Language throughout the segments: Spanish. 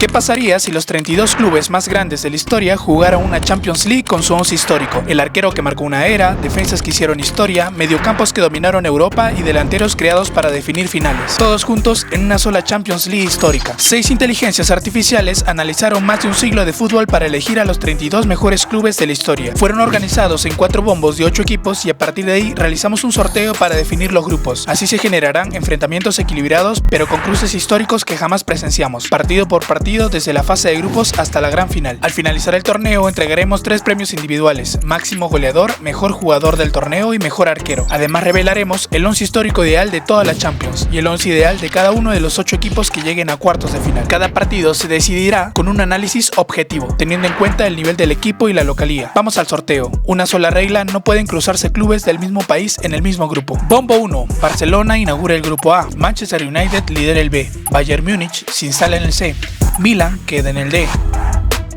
¿Qué pasaría si los 32 clubes más grandes de la historia jugaran una Champions League con su once histórico? El arquero que marcó una era, defensas que hicieron historia, mediocampos que dominaron Europa y delanteros creados para definir finales. Todos juntos en una sola Champions League histórica. 6 inteligencias artificiales analizaron más de un siglo de fútbol para elegir a los 32 mejores clubes de la historia. Fueron organizados en 4 bombos de 8 equipos y a partir de ahí realizamos un sorteo para definir los grupos. Así se generarán enfrentamientos equilibrados pero con cruces históricos que jamás presenciamos, partido por partido desde la fase de grupos hasta la gran final. Al finalizar el torneo entregaremos 3 premios individuales: máximo goleador, mejor jugador del torneo y mejor arquero. Además revelaremos el 11 histórico ideal de toda la Champions y el 11 ideal de cada uno de los 8 equipos que lleguen a cuartos de final. Cada partido se decidirá con un análisis objetivo, teniendo en cuenta el nivel del equipo y la localía. Vamos al sorteo. Una sola regla: no pueden cruzarse clubes del mismo país en el mismo grupo. Bombo 1. Barcelona inaugura el grupo A. Manchester United lidera el B. Bayern Múnich se instala en el C. Milan queda en el D.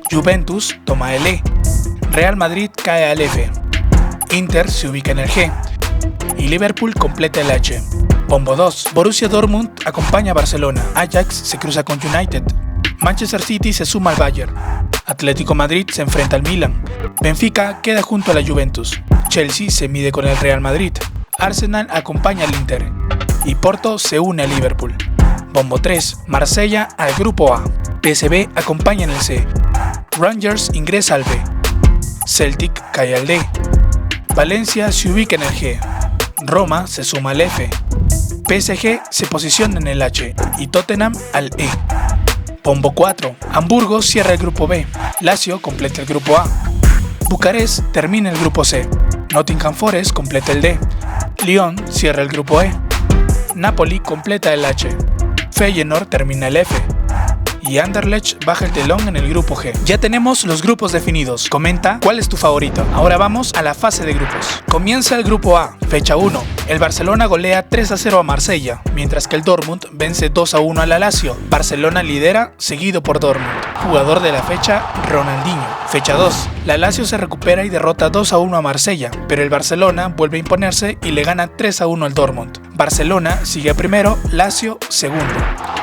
Juventus toma el E. Real Madrid cae al F. Inter se ubica en el G. Y Liverpool completa el H. Bombo 2. Borussia Dortmund acompaña a Barcelona. Ajax se cruza con United. Manchester City se suma al Bayern. Atlético Madrid se enfrenta al Milan. Benfica queda junto a la Juventus. Chelsea se mide con el Real Madrid. Arsenal acompaña al Inter. Y Porto se une a Liverpool. Bombo 3. Marsella al grupo A. PSV acompaña en el C. Rangers ingresa al B. Celtic cae al D. Valencia se ubica en el G. Roma se suma al F. PSG se posiciona en el H. Y Tottenham al E. Bombo 4. Hamburgo cierra el grupo B. Lazio completa el grupo A. Bucarest termina el grupo C. Nottingham Forest completa el D. Lyon cierra el grupo E. Napoli completa el H. Feyenoord termina el F. Y Anderlecht baja el telón en el grupo G. Ya tenemos los grupos definidos. Comenta cuál es tu favorito. Ahora vamos a la fase de grupos. Comienza el grupo A. Fecha 1. El Barcelona golea 3-0 a Marsella, mientras que el Dortmund vence 2-1 a la Lazio. Barcelona lidera, seguido por Dortmund. Jugador de la fecha, Ronaldinho. Fecha 2. La Lazio se recupera y derrota 2-1 a Marsella, pero el Barcelona vuelve a imponerse y le gana 3-1 al Dortmund. Barcelona sigue primero, Lazio segundo.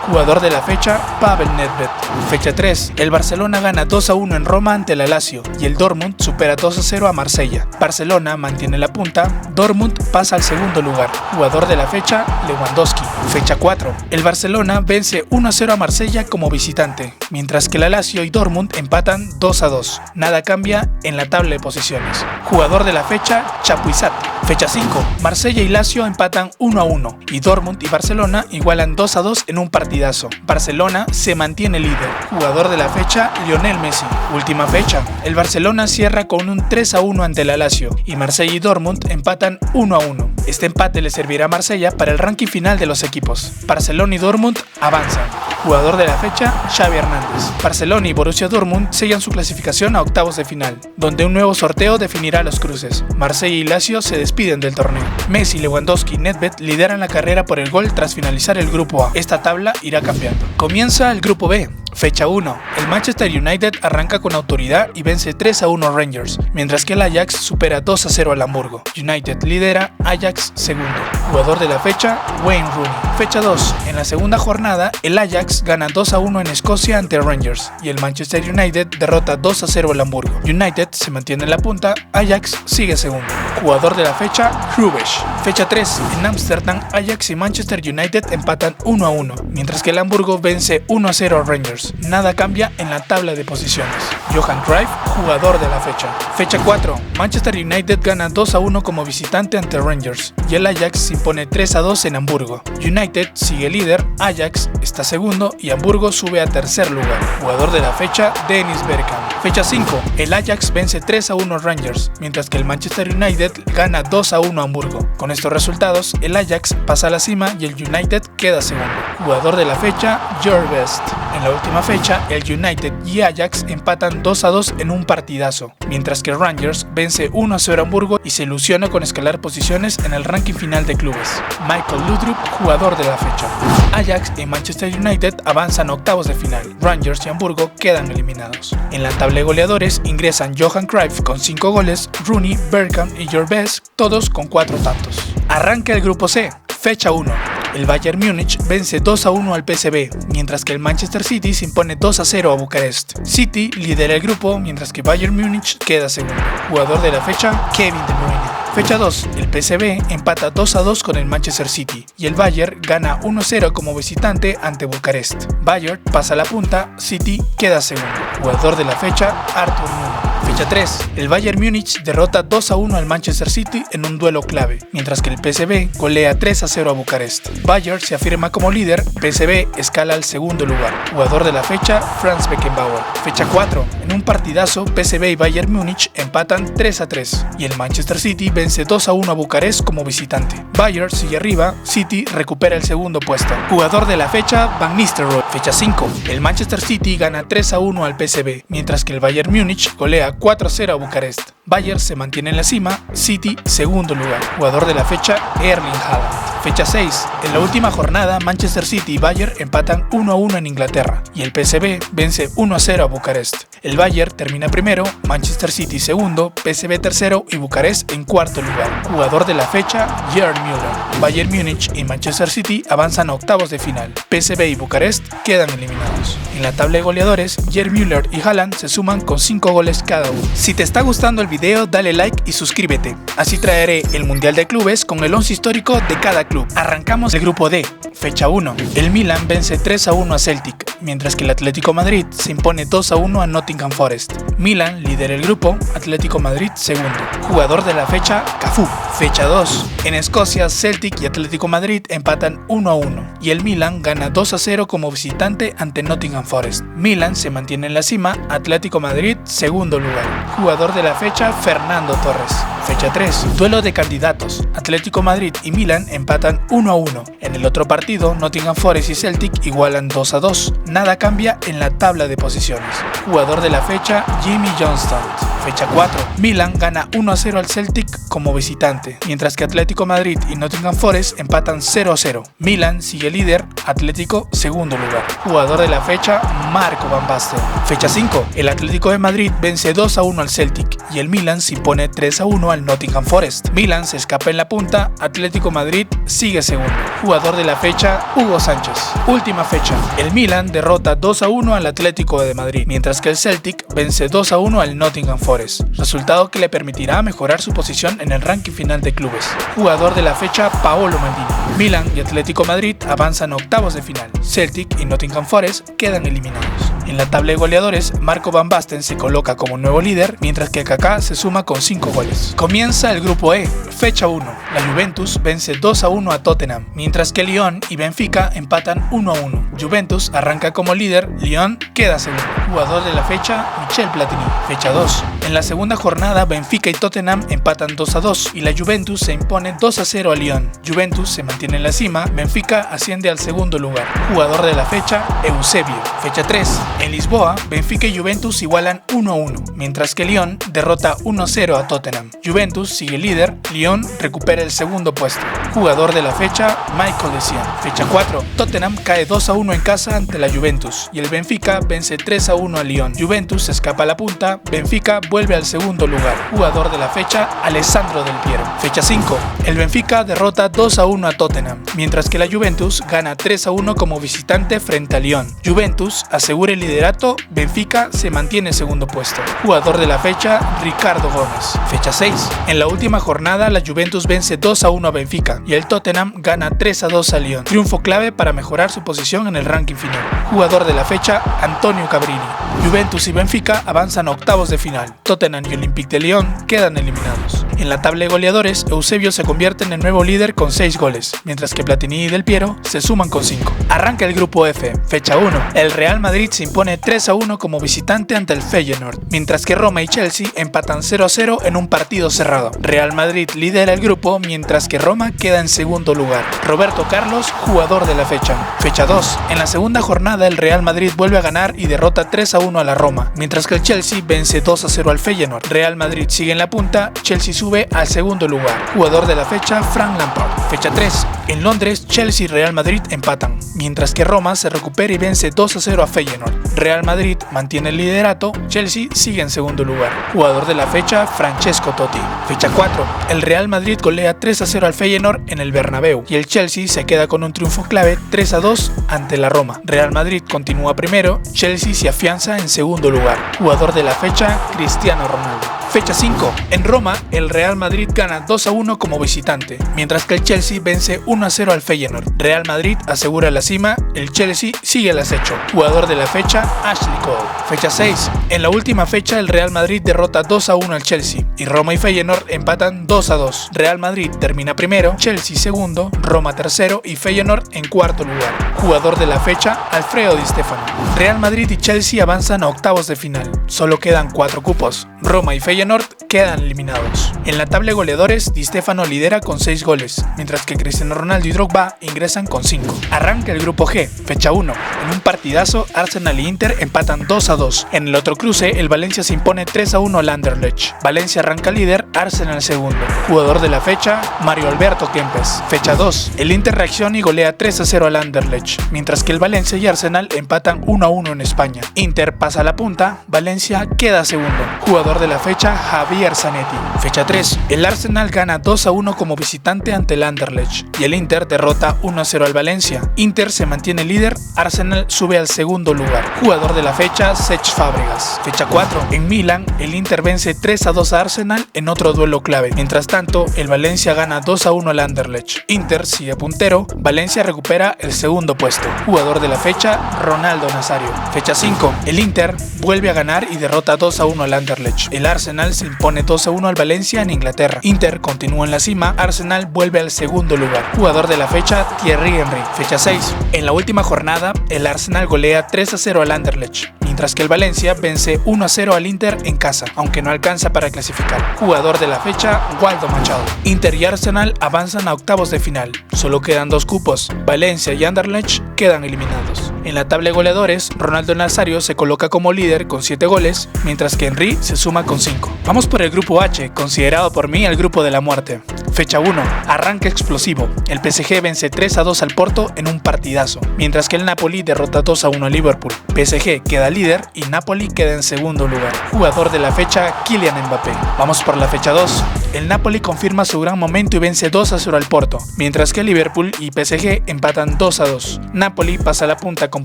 Jugador de la fecha, Pavel Nedved. Fecha 3. El Barcelona gana 2-1 en Roma ante la Lazio y el Dortmund supera 2-0 a Marsella. Barcelona mantiene la punta, Dortmund pasa al segundo lugar. Jugador de la fecha, Lewandowski. Fecha 4. El Barcelona vence 1-0 a Marsella como visitante, mientras que la Lazio y Dortmund empatan 2-2. Nada cambia en la tabla de posiciones. Jugador de la fecha, Chapuisat. Fecha 5. Marsella y Lazio empatan 1-1 y Dortmund y Barcelona igualan 2-2 en un partidazo. Barcelona se mantiene líder. Jugador de la fecha, Lionel Messi. Última fecha. El Barcelona cierra con un 3-1 ante la Lazio y Marsella y Dortmund empatan 1-1. Este empate le servirá a Marsella para el ranking final de los equipos. Barcelona y Dortmund avanzan. Jugador de la fecha, Xavi Hernández. Barcelona y Borussia Dortmund sellan su clasificación a octavos de final, donde un nuevo sorteo definirá los cruces. Marsella y Lazio se despiden del torneo. Messi, Lewandowski y Nedved lideran la carrera por el gol tras finalizar el grupo A. Esta tabla irá cambiando. Comienza el grupo B. Fecha 1. El Manchester United arranca con autoridad y vence 3-1 a Rangers, mientras que el Ajax supera 2-0 al Hamburgo. United lidera, Ajax segundo. Jugador de la fecha, Wayne Rooney. Fecha 2. En la segunda jornada, el Ajax gana 2-1 en Escocia ante Rangers y el Manchester United derrota 2-0 al Hamburgo. United se mantiene en la punta, Ajax sigue segundo. Jugador de la fecha, Hrubesch. Fecha 3. En Ámsterdam, Ajax y Manchester United empatan 1-1, mientras que el Hamburgo vence 1-0 a Rangers. Nada cambia en la tabla de posiciones. Johan Cruyff, jugador de la fecha. Fecha 4. Manchester United gana 2-1 como visitante ante Rangers y el Ajax se impone 3-2 en Hamburgo. United sigue líder, Ajax está segundo y Hamburgo sube a tercer lugar. Jugador de la fecha, Dennis Bergkamp. Fecha 5. El Ajax vence 3-1 a Rangers, mientras que el Manchester United gana 2-1 a Hamburgo. Con estos resultados, el Ajax pasa a la cima y el United queda segundo. Jugador de la fecha, George Best. En la última fecha, el United y Ajax empatan 2-2 en un partidazo, mientras que Rangers vence 1-0 a Hamburgo y se ilusiona con escalar posiciones en el ranking final de clubes. Michael Laudrup, jugador de la fecha. Ajax y Manchester United avanzan a octavos de final. Rangers y Hamburgo quedan eliminados. En la tabla de goleadores ingresan Johan Cruyff con 5 goles, Rooney, Bergkamp y George Best, todos con 4 tantos. Arranca el grupo C. Fecha 1. el Bayern Múnich vence 2-1 al PSV, mientras que el Manchester City se impone 2-0 a Bucarest. City lidera el grupo, mientras que Bayern Múnich queda segundo. Jugador de la fecha, Kevin De Bruyne. Fecha 2, el PSV empata 2-2 con el Manchester City y el Bayern gana 1-0 como visitante ante Bucarest. Bayern pasa la punta, City queda segundo. Jugador de la fecha, Arthur Nuno. Fecha 3, el Bayern Múnich derrota 2-1 al Manchester City en un duelo clave, mientras que el PSV golea 3-0 a Bucarest. Bayern se afirma como líder, PSV escala al segundo lugar. Jugador de la fecha, Franz Beckenbauer. Fecha 4, en un partidazo, PSV y Bayern Múnich empatan 3-3 y el Manchester City vence 2-1 a Bucarest como visitante. Bayern sigue arriba, City recupera el segundo puesto. Jugador de la fecha, Van Nistelrooy. Fecha 5, el Manchester City gana 3-1 al PSV, mientras que el Bayern Múnich golea 4-0 a Bucarest. Bayern se mantiene en la cima, City segundo lugar. Jugador de la fecha, Erling Haaland. Fecha 6. En la última jornada, Manchester City y Bayern empatan 1-1 en Inglaterra y el PSV vence 1-0 a Bucarest. El Bayern termina primero, Manchester City segundo, PSV tercero y Bucarest en cuarto lugar. Jugador de la fecha, Gerd Müller. Bayern Múnich y Manchester City avanzan a octavos de final. PSV y Bucarest quedan eliminados. En la tabla de goleadores, Gerd Müller y Haaland se suman con 5 goles cada uno. Si te está gustando el video, dale like y suscríbete. Así traeré el Mundial de Clubes con el 11 histórico de cada club. Arrancamos el grupo D. Fecha 1. El Milan vence 3-1 a Celtic, mientras que el Atlético Madrid se impone 2-1 a Nottingham Forest. Milan lidera el grupo, Atlético Madrid segundo. Jugador de la fecha, Cafú. Fecha 2. En Escocia, Celtic y Atlético Madrid empatan 1-1 y el Milan gana 2-0 como visitante ante Nottingham Forest. Milan se mantiene en la cima, Atlético Madrid segundo lugar. Jugador de la fecha, Fernando Torres. Fecha 3. Duelo de candidatos. Atlético Madrid y Milan empatan 1-1. En el otro partido, Nottingham Forest y Celtic igualan 2-2. Nada cambia en la tabla de posiciones. Jugador de la fecha, Jimmy Johnston. Fecha 4. Milan gana 1-0 al Celtic como visitante, mientras que Atlético Madrid y Nottingham Forest empatan 0-0. Milan sigue líder, Atlético segundo lugar. Jugador de la fecha, Marco Van Basten. Fecha 5. El Atlético de Madrid vence 2-1 al Celtic y el Milan se impone 3-1 al Nottingham Forest. Milan se escapa en la punta, Atlético Madrid sigue segundo. Jugador de la fecha, Hugo Sánchez. Última fecha. El Milan derrota 2-1 al Atlético de Madrid, mientras que el Celtic vence 2-1 al Nottingham Forest. Resultado que le permitirá mejorar su posición en el ranking final de clubes. Jugador de la fecha, Paolo Maldini. Milan y Atlético Madrid avanzan a octavos de final. Celtic y Nottingham Forest quedan eliminados. En la tabla de goleadores, Marco Van Basten se coloca como nuevo líder, mientras que Kaká se suma con 5 goles. Comienza el grupo E. Fecha 1. La Juventus vence 2-1 a Tottenham, mientras que Lyon y Benfica empatan 1-1. Juventus arranca como líder, Lyon queda segundo. Jugador de la fecha, Michel Platini. Fecha 2. En la segunda jornada, Benfica y Tottenham empatan 2-2 y la Juventus se impone 2-0 a Lyon. Juventus se mantiene en la cima, Benfica asciende al segundo lugar. Jugador de la fecha, Eusebio. Fecha 3. En Lisboa, Benfica y Juventus igualan 1-1, mientras que Lyon derrota 1-0 a Tottenham. Juventus sigue líder, Lyon recupera el segundo puesto. Jugador de la fecha, Michael Essien. Fecha 4. Tottenham cae 2-1 en casa ante la Juventus y el Benfica vence 3-1 a Lyon. Juventus se escapa a la punta, Benfica vuelve al segundo lugar. Jugador de la fecha, Alessandro Del Piero. Fecha 5. El Benfica derrota 2-1 a Tottenham, mientras que la Juventus gana 3-1 como visitante frente a Lyon. Juventus asegura el liderato, Benfica se mantiene en segundo puesto. Jugador de la fecha, Ricardo Gómez. Fecha 6. En la última jornada, la Juventus vence 2-1 a Benfica y el Tottenham gana 3-2 a Lyon. Triunfo clave para mejorar su posición en el ranking final. Jugador de la fecha, Antonio Cabrini. Juventus y Benfica avanzan a octavos de final. Tottenham y Olympique de Lyon quedan eliminados. En la tabla de goleadores, Eusebio se convierte en el nuevo líder con 6 goles, mientras que Platini y Del Piero se suman con 5. Arranca el grupo F. Fecha 1. El Real Madrid se impone 3-1 como visitante ante el Feyenoord, mientras que Roma y Chelsea empatan 0-0 en un partido cerrado. Real Madrid lidera el grupo, mientras que Roma queda en segundo lugar. Roberto Carlos, jugador de la fecha. Fecha 2. En la segunda jornada, el Real Madrid vuelve a ganar y derrota 3-1 a la Roma, mientras que el Chelsea vence 2-0 al Feyenoord. Real Madrid sigue en la punta, Chelsea sube sube al segundo lugar. Jugador de la fecha, Frank Lampard. Fecha 3. En Londres, Chelsea y Real Madrid empatan, mientras que Roma se recupera y vence 2-0 a Feyenoord. Real Madrid mantiene el liderato, Chelsea sigue en segundo lugar. Jugador de la fecha, Francesco Totti. Fecha 4. El Real Madrid golea 3-0 al Feyenoord en el Bernabéu y el Chelsea se queda con un triunfo clave 3-2 ante la Roma. Real Madrid continúa primero, Chelsea se afianza en segundo lugar. Jugador de la fecha, Cristiano Ronaldo. Fecha 5. En Roma, el Real Madrid gana 2-1 como visitante, mientras que el Chelsea vence 1-0 al Feyenoord. Real Madrid asegura la cima, el Chelsea sigue el acecho. Jugador de la fecha, Ashley Cole. Fecha 6. En la última fecha, el Real Madrid derrota 2-1 al Chelsea y Roma y Feyenoord empatan 2-2. Real Madrid termina primero, Chelsea segundo, Roma tercero y Feyenoord en cuarto lugar. Jugador de la fecha, Alfredo Di Stéfano. Real Madrid y Chelsea avanzan a octavos de final. Solo quedan 4 cupos. Roma y Feyenoord quedan eliminados. En la tabla de goleadores, Di Stéfano lidera con 6 goles, mientras que Cristiano Ronaldo y Drogba ingresan con 5. Arranca el grupo G, fecha 1. En un partidazo, Arsenal y Inter empatan 2-2. En el otro cruce, el Valencia se impone 3-1 al Anderlecht. Valencia arranca líder, Arsenal segundo. Jugador de la fecha, Mario Alberto Kempes. Fecha 2. El Inter reacciona y golea 3-0 al Anderlecht, mientras que el Valencia y Arsenal empatan 1-1 en España. Inter pasa a la punta, Valencia queda segundo. Jugador de la fecha, Javier Zanetti. Fecha 3. El Arsenal gana 2-1 como visitante ante el Anderlecht y el Inter derrota 1-0 al Valencia. Inter se mantiene líder, Arsenal sube al segundo lugar. Jugador de la fecha, Cesc Fábregas. Fecha 4. En Milán, el Inter vence 3-2 a Arsenal en otro duelo clave. Mientras tanto, el Valencia gana 2-1 al Anderlecht. Inter sigue puntero, Valencia recupera el segundo puesto. Jugador de la fecha, Ronaldo Nazario. Fecha 5. El Inter vuelve a ganar y derrota 2-1 al Anderlecht. El Arsenal se impone 2-1 al Valencia en Inglaterra. Inter continúa en la cima, Arsenal vuelve al segundo lugar. Jugador de la fecha, Thierry Henry. Fecha 6. En la última jornada, el Arsenal golea 3-0 al Anderlecht, mientras que el Valencia vence 1-0 al Inter en casa, aunque no alcanza para clasificar. Jugador de la fecha, Waldo Machado. Inter y Arsenal avanzan a octavos de final. Solo quedan 2 cupos. Valencia y Anderlecht quedan eliminados. En la tabla de goleadores, Ronaldo Nazario se coloca como líder con 7 goles, mientras que Henry se suma con 5. Vamos por el grupo H, considerado por mí el grupo de la muerte. Fecha 1. Arranca explosivo. El PSG vence 3-2 al Porto en un partidazo, mientras que el Napoli derrota 2-1 al Liverpool. PSG queda líder y Napoli queda en segundo lugar. Jugador de la fecha, Kylian Mbappé. Vamos por la fecha 2. El Napoli confirma su gran momento y vence 2-0 al Porto, mientras que Liverpool y PSG empatan 2-2. Napoli pasa a la punta con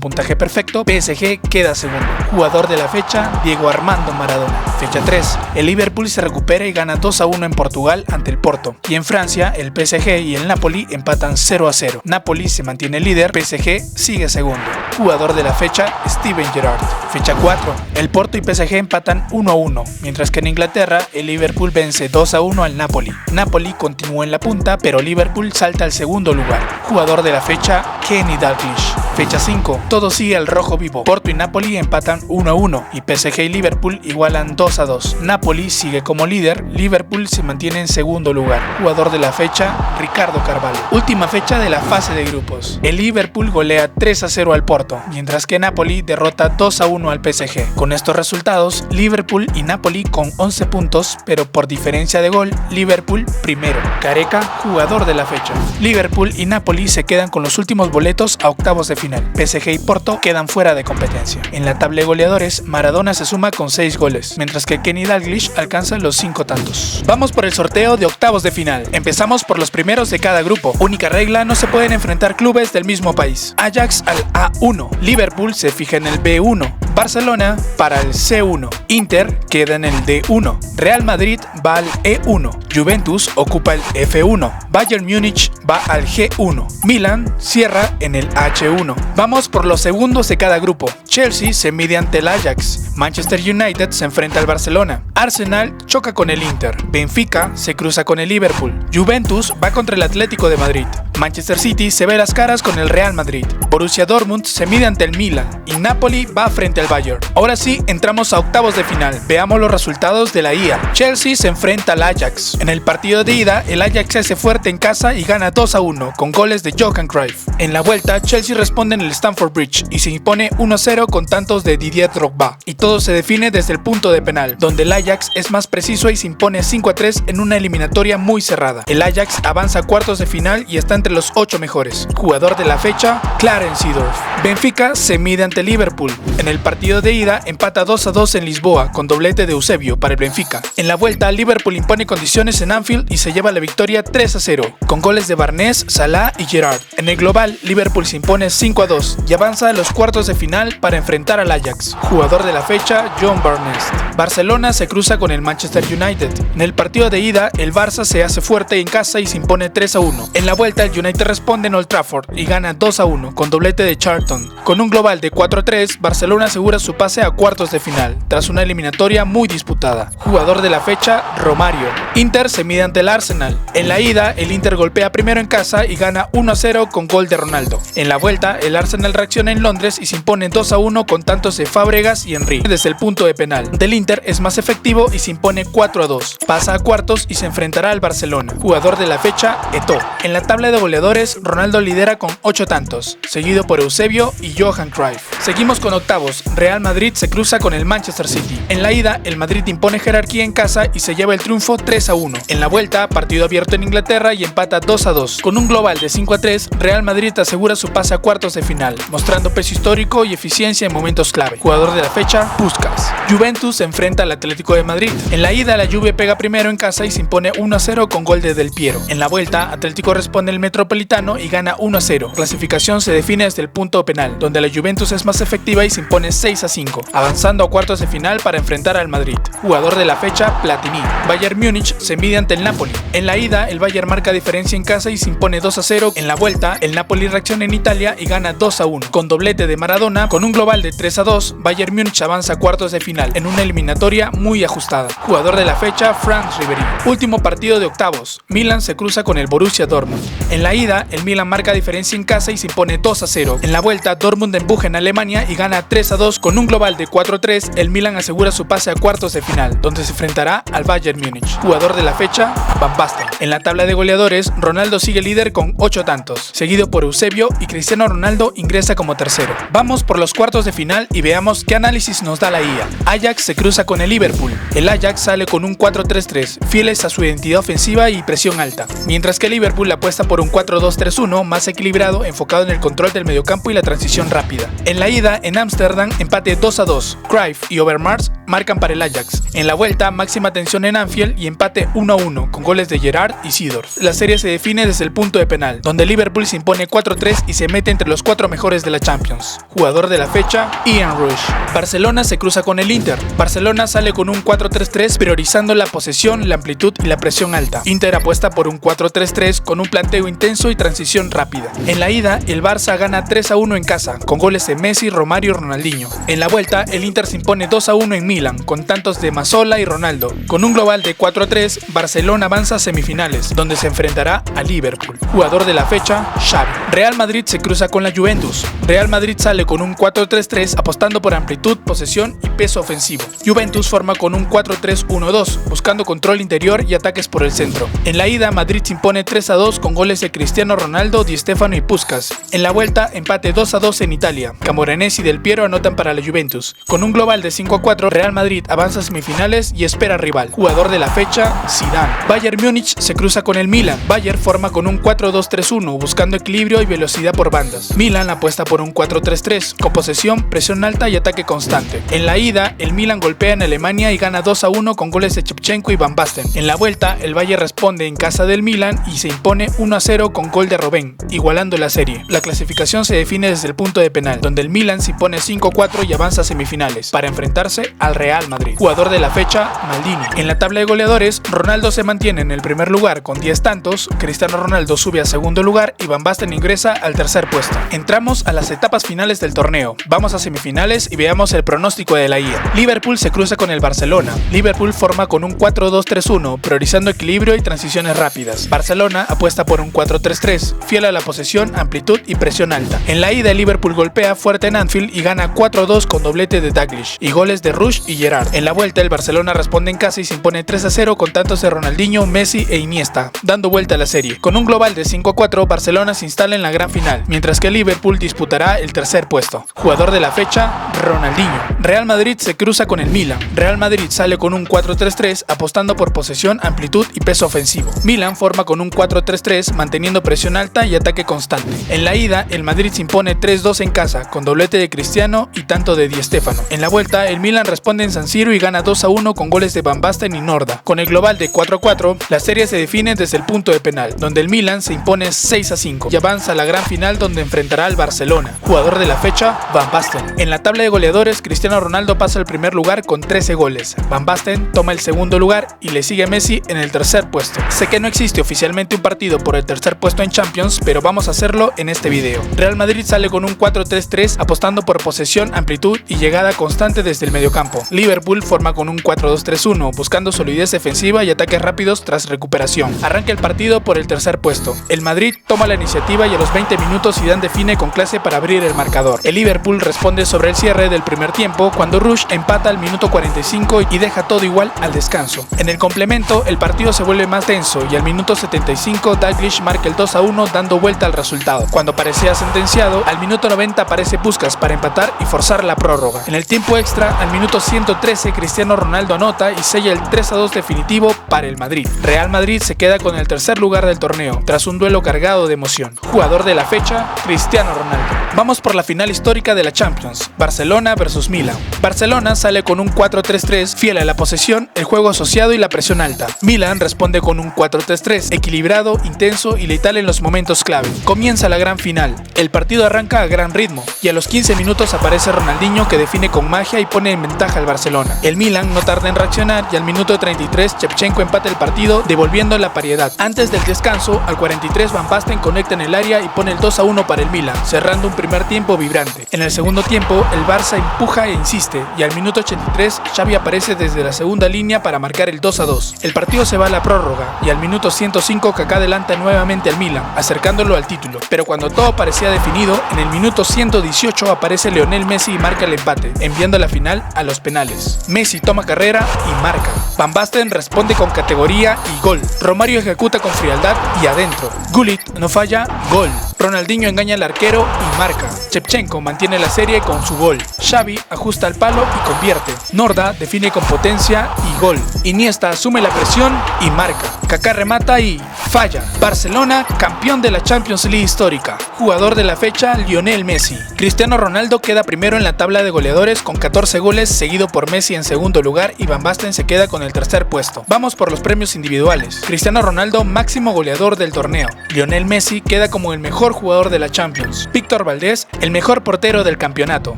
puntaje perfecto, PSG queda segundo. Jugador de la fecha, Diego Armando Maradona. Fecha 3. El Liverpool se recupera y gana 2-1 en Portugal ante el Porto. Y en Francia, el PSG y el Napoli empatan 0-0. Napoli se mantiene líder, PSG sigue segundo. Jugador de la fecha, Steven Gerrard. Fecha 4. El Porto y PSG empatan 1-1, mientras que en Inglaterra, el Liverpool vence 2-1 al Napoli. Napoli continúa en la punta, pero Liverpool salta al segundo lugar. Jugador de la fecha, Kenny Dalglish. Fecha 5. Todo sigue al rojo vivo. Porto y Napoli empatan 1-1 y PSG y Liverpool igualan 2-2. Napoli sigue como líder, Liverpool se mantiene en segundo lugar. Jugador de la fecha, Ricardo Carvalho. Última fecha de la fase de grupos. El Liverpool golea 3-0 al Porto, mientras que Napoli derrota 2-1 al PSG. Con estos resultados, Liverpool y Napoli con 11 puntos, pero por diferencia de gol, Liverpool primero. Careca, jugador de la fecha. Liverpool y Napoli se quedan con los últimos boletos a octavos de final. PSG y Porto quedan fuera de competencia. En la tabla de goleadores, Maradona se suma con 6 goles, mientras que Kenny Dalglish alcanza los 5 tantos. Vamos por el sorteo de octavos de final. Empezamos por los primeros de cada grupo. Única regla, no se pueden enfrentar clubes del mismo país. Ajax al A1, Liverpool se fija en el B1, Barcelona para el C1, Inter queda en el D1, Real Madrid va al E1, Juventus ocupa el F1, Bayern Múnich va al G1, Milan cierra en el H1. Vamos por los segundos de cada grupo. Chelsea se mide ante el Ajax, Manchester United se enfrenta al Barcelona, Arsenal choca con el Inter, Benfica se cruza con el Liverpool, Juventus va contra el Atlético de Madrid, Manchester City se ve las caras con el Real Madrid, Borussia Dortmund se mide ante el Milan y Napoli va frente al Bayern. Ahora sí, entramos a octavos de final. Veamos los resultados de la ida. Chelsea se enfrenta al Ajax. En el partido de ida, el Ajax se hace fuerte en casa y gana 2-1 con goles de Johan Cruyff. En la vuelta, Chelsea responde en el Stamford Bridge y se impone 1-0 con tantos de Didier Drogba y Todo se define desde el punto de penal, donde el Ajax es más preciso y se impone 5-3 en una eliminatoria muy cerrada. El Ajax avanza a cuartos de final y está entre los 8 mejores. Jugador de la fecha, Clarence Seedorf. Benfica se mide ante Liverpool. En el partido de ida empata 2-2 en Lisboa con doblete de Eusebio para el Benfica. En la vuelta, Liverpool impone condiciones en Anfield y se lleva la victoria 3-0 con goles de Barnes, Salah y Gerrard. En el global, Liverpool se impone 5-2 y avanza a los cuartos de final para enfrentar al Ajax. Jugador de la fecha, John Barnes. Barcelona se cruza con el Manchester United. En el partido de ida, el Barça se hace fuerte en casa y se impone 3-1. En la vuelta, el United responde en Old Trafford y gana 2-1 con doblete de Charlton. Con un global de 4-3, Barcelona asegura su pase a cuartos de final, tras una eliminatoria muy disputada. Jugador de la fecha, Romario. Inter se mide ante el Arsenal. En la ida, el Inter golpea primero en casa y gana 1-0 con gol de Ronaldo. En la vuelta, el Arsenal reacciona en Londres y se impone 2-1 con tantos de Fábregas y Henry. Desde el punto de penal, del Inter es más efectivo y se impone 4-2. Pasa a cuartos y se enfrentará al Barcelona. Jugador de la fecha, Eto'o. En la tabla de goleadores, Ronaldo lidera con 8 tantos, seguido por Eusebio y Johan Cruyff. Seguimos con octavos. Real Madrid se cruza con el Manchester City. En la ida, el Madrid impone jerarquía en casa y se lleva el triunfo 3-1. En la vuelta, partido abierto en Inglaterra y empata 2-2. Con un global de 5-3, Real Madrid asegura su pase a cuartos de final, mostrando peso histórico y eficiencia en momentos clave. Jugador de la fecha, Puskás. Juventus se enfrenta al Atlético de Madrid. En la ida, la Juve pega primero en casa y se impone 1-0 con gol de Del Piero. En la vuelta, Atlético responde el Metropolitano y gana 1-0. Clasificación se define desde el punto penal, donde la Juventus es más efectiva y se impone 6-5, avanzando a cuartos de final para enfrentar al Madrid. Jugador de la fecha, Platini. Bayern Múnich se mide ante el Napoli. En la ida, el Bayern marca diferencia en casa y se impone 2-0. En la vuelta, el Napoli reacciona en Italia y gana 2-1. Con doblete de Maradona, con un global de 3-2, Bayern Múnich avanza a cuartos de final en una eliminatoria muy ajustada. Jugador de la fecha, Frank Ribéry. Último partido de octavos. Milan se cruza con el Borussia Dortmund. En la ida, el Milan marca diferencia en casa y se impone 2-0. En la vuelta, Dortmund empuja en Alemania y gana 3-2. Con un global de 4-3, el Milan asegura su pase a cuartos de final, donde se enfrentará al Bayern Múnich. Jugador de la fecha, Van Basten. En la tabla de goleadores, Ronaldo sigue líder con 8 tantos, seguido por Eusebio, y Cristiano Ronaldo ingresa como tercero. Vamos por los cuartos de final y veamos qué análisis nos da la IA. Ajax se cruza con el Liverpool. El Ajax sale con un 4-3-3, fieles a su identidad ofensiva y presión alta, mientras que Liverpool apuesta por un 4-2-3-1 más equilibrado, enfocado en el control del mediocampo y la transición rápida. En la ida, en Ámsterdam, empate 2-2. Cruyff y Overmars marcan para el Ajax. En la vuelta, máxima tensión en Anfield y empate 1-1 con goles de Gerrard y Seedorf. La serie se define desde el punto de penal, donde Liverpool se impone 4-3 y se mete entre los 4 mejores de la Champions. Jugador de la fecha, Ian Rush. Barcelona se cruza con el Inter. Barcelona sale con un 4-3-3, priorizando la posesión, la amplitud y la presión alta. Inter apuesta por un 4-3-3 con un planteo intenso y transición rápida. En la ida, el Barça gana 3-1 en casa, con goles de Messi, Romario y Ronaldinho. En la vuelta, el Inter se impone 2-1 en Milán, con tantos de Mazzola y Ronaldo. Con un global de 4-3, Barcelona avanza a semifinales, donde se enfrentará a Liverpool. Jugador de la fecha, Xavi. Real Madrid se cruza con la Juventus. Real Madrid sale con un 4-3-3, apostando por amplitud, posesión y peso ofensivo. Juventus forma con un 4-3-1-2, buscando control interior y ataques por el centro. En la ida, Madrid se impone 3-2 con goles de Cristiano Ronaldo, Di Stéfano y Puskás. En la vuelta, empate 2-2 en Italia. Camoranesi y Del Piero anotan para la Juventus. Con un global de 5-4, Real Madrid avanza a semifinales y espera rival. Jugador de la fecha, Zidane. Bayern Múnich se cruza con el Milan. Bayern forma con un 4-2-3-1, buscando equilibrio y velocidad por bandas. Milan apuesta por un 4-3-3, con posesión, presión alta y ataque constante. En la ida, el Milan golpea en Alemania y gana 2-1 con goles de Shevchenko y Van Basten. En la vuelta, el Bayern responde en casa del Milan y se impone 1-0 con gol de Robben, igualando la serie. La clasificación se define desde el punto de penal, donde el Milan se impone 5-4 y avanza a semifinales, para enfrentarse al Real Madrid. Jugador de la fecha, Maldini. En la tabla de goleadores, Ronaldo se mantiene en el primer lugar con 10 tantos, Cristiano Ronaldo sube a segundo lugar y Van Basten ingresa al tercer puesto. Entramos a las etapas finales del torneo. Vamos a semifinales y veamos el pronóstico de la IA. Liverpool se cruza con el Barcelona. Liverpool forma con un 4-2-3-1, priorizando equilibrio y transiciones rápidas. Barcelona apuesta por un 4-3-3, fiel a la posesión, amplitud y presión alta. En la ida, el Liverpool golpea fuerte en Anfield y gana 4-2 con doblete de Dalglish y goles de Rush y Gerard. En la vuelta el Barcelona responde en casa y se impone 3-0 con tantos de Ronaldinho, Messi e Iniesta, dando vuelta a la serie. Con un global de 5-4, Barcelona se instala en la gran final, mientras que Liverpool disputará el tercer puesto. Jugador de la fecha, Ronaldinho. Real Madrid se cruza con el Milan. Real Madrid sale con un 4-3-3 apostando por posesión, amplitud y peso ofensivo. Milan forma con un 4-3-3 manteniendo presión alta y ataque constante. En la ida, el Madrid se impone 3-2 en casa, con doblete de Cristiano y tanto de Di Stéfano. En la vuelta, el Milan responde en San Siro y gana 2-1 con goles de Van Basten y Norda. Con el global de 4-4, la serie se define desde el punto de penal, donde el Milan se impone 6-5 y avanza a la gran final donde enfrentará al Barcelona. Jugador de la fecha, Van Basten. En la tabla de goleadores, Cristiano Ronaldo pasa al primer lugar con 13 goles. Van Basten toma el segundo lugar y le sigue Messi en el tercer puesto. Sé que no existe oficialmente un partido por el tercer puesto en Champions, pero vamos a hacerlo en este video. Real Madrid sale con un 4-3-3 apostando por posesión, amplitud y llegada constante desde el mediocampo. Liverpool forma con un 4-2-3-1 buscando solidez defensiva y ataques rápidos tras recuperación. Arranca el partido por el tercer puesto. El Madrid toma la iniciativa y a los 20 minutos Zidane define con clase para abrir el marcador. El Liverpool responde sobre el cierre del primer tiempo cuando Rush empata al minuto 45 y deja todo igual al descanso. En el complemento, el partido se vuelve más tenso y al minuto 75 Dalglish marca el 2-1 dando vuelta al resultado. Cuando parecía sentenciado, al minuto 90 aparece Puskás para empatar y forzar la prórroga. En el tiempo extra, al minuto 113 Cristiano Ronaldo anota y sella el 3-2 definitivo para el Madrid. Real Madrid se queda con el tercer lugar del torneo, tras un duelo cargado de emoción. Jugador de la fecha, Cristiano Ronaldo. Vamos por la final histórica de la Champions, Barcelona vs Milan. Barcelona sale con un 4-3-3 fiel a la posesión, el juego asociado y la presión alta. Milan responde con un 4-3-3 equilibrado, intenso y letal en los momentos clave. Comienza la gran final. El partido arranca a gran ritmo y a los 15 minutos aparece Ronaldinho que define con magia y pone en ventaja al Barcelona. El Milan no tarda en reaccionar y al minuto 33 Shevchenko empata el partido devolviendo la paridad. Antes del descanso, al 43 Van Basten conecta en el área y pone el 2-1 para el Milan, cerrando un primer tiempo vibrante. En el segundo tiempo, el Barça empuja e insiste y al minuto 83 Xavi aparece desde la segunda línea para marcar el 2-2. El partido se va a la prórroga y al minuto 105 Kaká adelanta nuevamente al Milan, acercándolo al título. Pero cuando todo parecía definido, en el minuto 118 aparece Lionel Messi y marca el empate, enviando la final a los penales. Messi toma carrera y marca. Van Basten responde con categoría y gol. Romario ejecuta con frialdad y adentro. Gullit no falla, gol. Ronaldinho engaña al arquero y marca. Shevchenko mantiene la serie con su gol. Xavi ajusta al palo y convierte. Norda define con potencia y gol. Iniesta asume la presión y marca. Kaká remata y falla. Barcelona, campeón de la Champions League histórica. Jugador de la fecha, Lionel Messi. Cristiano Ronaldo queda primero en la tabla de goleadores con 14 goles, seguido por Messi en segundo lugar y Van Basten se queda con el tercer puesto. Vamos por los premios individuales. Cristiano Ronaldo, máximo goleador del torneo. Lionel Messi queda como el mejor jugador de la Champions. Víctor Valdés, el mejor portero del campeonato.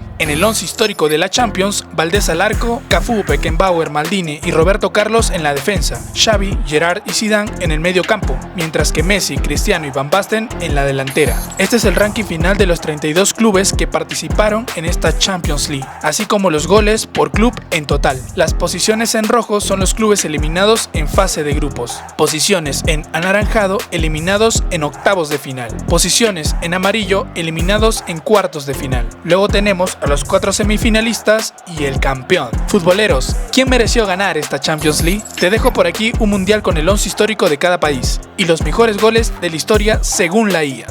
En el 11 histórico de la Champions, Valdés al arco, Cafú, Beckenbauer, Maldini y Roberto Carlos en la defensa, Xavi, Gerard y Zidane en el medio campo, mientras que Messi, Cristiano y Van Basten en la delantera. Este es el ranking final de los 32 clubes que participaron en esta Champions League, así como los goles por club en total. Las posiciones en rojo son los clubes eliminados en fase de grupos. Posiciones en anaranjado eliminados en octavos de final. Posiciones en amarillo eliminados en cuartos de final. Luego tenemos a los 4 semifinalistas y el campeón. Futboleros, ¿quién mereció ganar esta Champions League? Te dejo por aquí un mundial con el 11 histórico de cada país y los mejores goles de la historia según la IA.